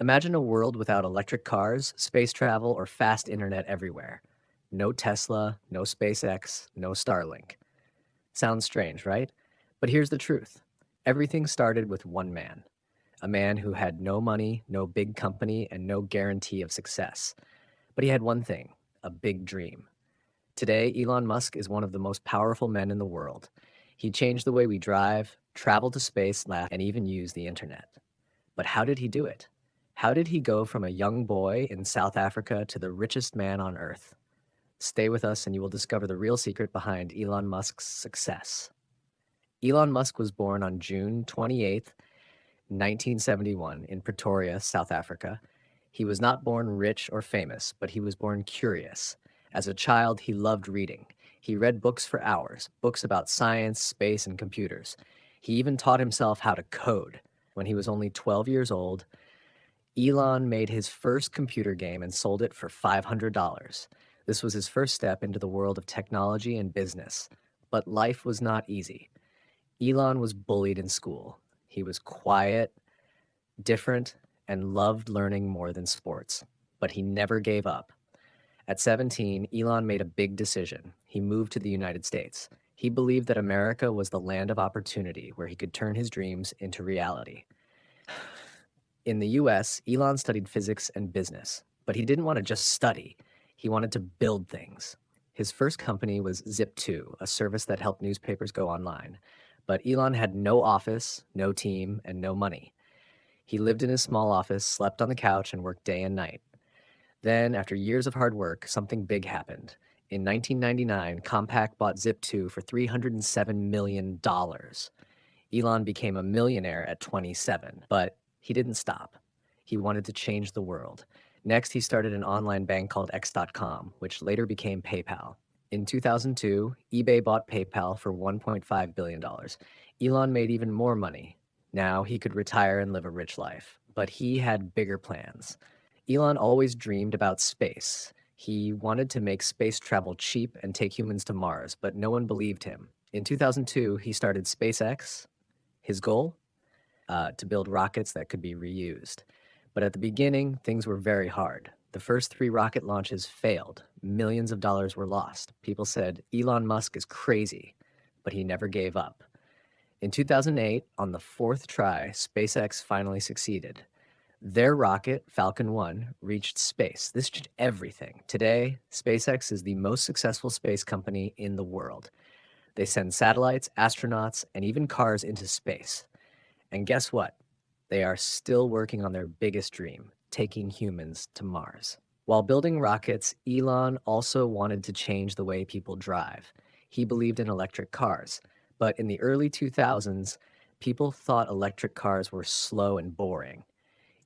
Imagine a world without electric cars, space travel, or fast internet everywhere. No Tesla, no SpaceX, no Starlink. Sounds strange, right? But here's the truth. Everything started with one man, a man who had no money, no big company, and no guarantee of success. But he had one thing, a big dream. Today, Elon Musk is one of the most powerful men in the world. He changed the way we drive, travel to space, laugh, and even use the internet. But how did he do it? How did he go from a young boy in South Africa to the richest man on Earth? Stay with us and you will discover the real secret behind Elon Musk's success. Elon Musk was born on June 28th, 1971, in Pretoria, South Africa. He was not born rich or famous, but he was born curious. As a child, he loved reading. He read books for hours, books about science, space, and computers. He even taught himself how to code. When he was only 12 years old, Elon made his first computer game and sold it for $500. This was his first step into the world of technology and business. But life was not easy. Elon was bullied in school. He was quiet, different, and loved learning more than sports. But he never gave up. At 17, Elon made a big decision. He moved to the United States. He believed that America was the land of opportunity where he could turn his dreams into reality. In the US, Elon studied physics and business, but he didn't want to just study. He wanted to build things. His first company was Zip2, a service that helped newspapers go online. But Elon had no office, no team, and no money. He lived in his small office, slept on the couch, and worked day and night. Then, after years of hard work, something big happened. In 1999, Compaq bought Zip2 for $307 million. Elon became a millionaire at 27, but he didn't stop. He wanted to change the world. Next, he started an online bank called X.com, which later became PayPal. In 2002, eBay bought PayPal for $1.5 billion. Elon made even more money. Now he could retire and live a rich life. But he had bigger plans. Elon always dreamed about space. He wanted to make space travel cheap and take humans to Mars, but no one believed him. In 2002, he started SpaceX. His goal? To build rockets that could be reused. But at the beginning, things were very hard. The first 3 rocket launches failed. Millions of dollars were lost. People said, Elon Musk is crazy, but he never gave up. In 2008, on the 4th try, SpaceX finally succeeded. Their rocket, Falcon 1, reached space. This changed everything. Today, SpaceX is the most successful space company in the world. They send satellites, astronauts, and even cars into space. And guess what? They are still working on their biggest dream, taking humans to Mars. While building rockets, Elon also wanted to change the way people drive. He believed in electric cars. But in the early 2000s, people thought electric cars were slow and boring.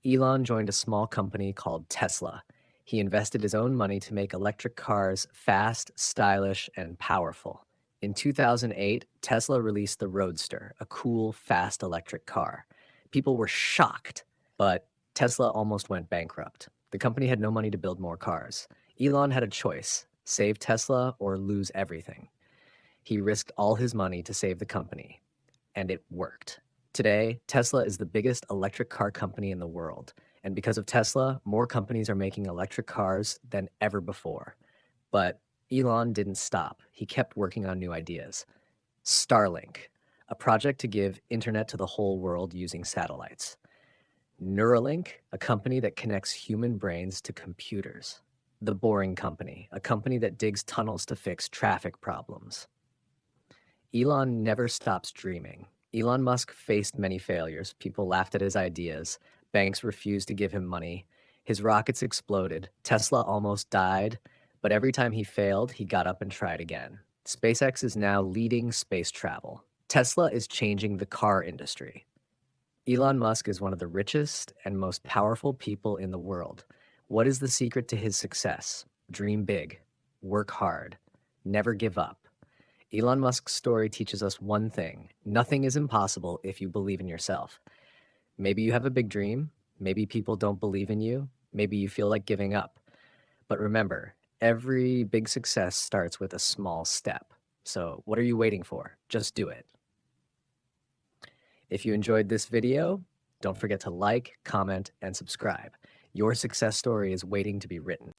Elon joined a small company called Tesla. He invested his own money to make electric cars fast, stylish, and powerful. In 2008, Tesla released the Roadster, a cool, fast electric car. People were shocked, but Tesla almost went bankrupt. The company had no money to build more cars. Elon had a choice, save Tesla or lose everything. He risked all his money to save the company, and it worked. Today, Tesla is the biggest electric car company in the world, and because of Tesla, more companies are making electric cars than ever before. But Elon didn't stop. He kept working on new ideas. Starlink, a project to give internet to the whole world using satellites. Neuralink, a company that connects human brains to computers. The Boring Company, a company that digs tunnels to fix traffic problems. Elon never stops dreaming. Elon Musk faced many failures. People laughed at his ideas. Banks refused to give him money. His rockets exploded. Tesla almost died. But every time he failed, he got up and tried again. SpaceX is now leading space travel. Tesla is changing the car industry. Elon Musk is one of the richest and most powerful people in the world. What is the secret to his success? Dream big, work hard, never give up. Elon Musk's story teaches us one thing: nothing is impossible if you believe in yourself. Maybe you have a big dream, maybe people don't believe in you, maybe you feel like giving up. But remember, every big success starts with a small step. So what are you waiting for? Just do it. If you enjoyed this video, Don't forget to like, comment, and subscribe. Your success story is waiting to be written.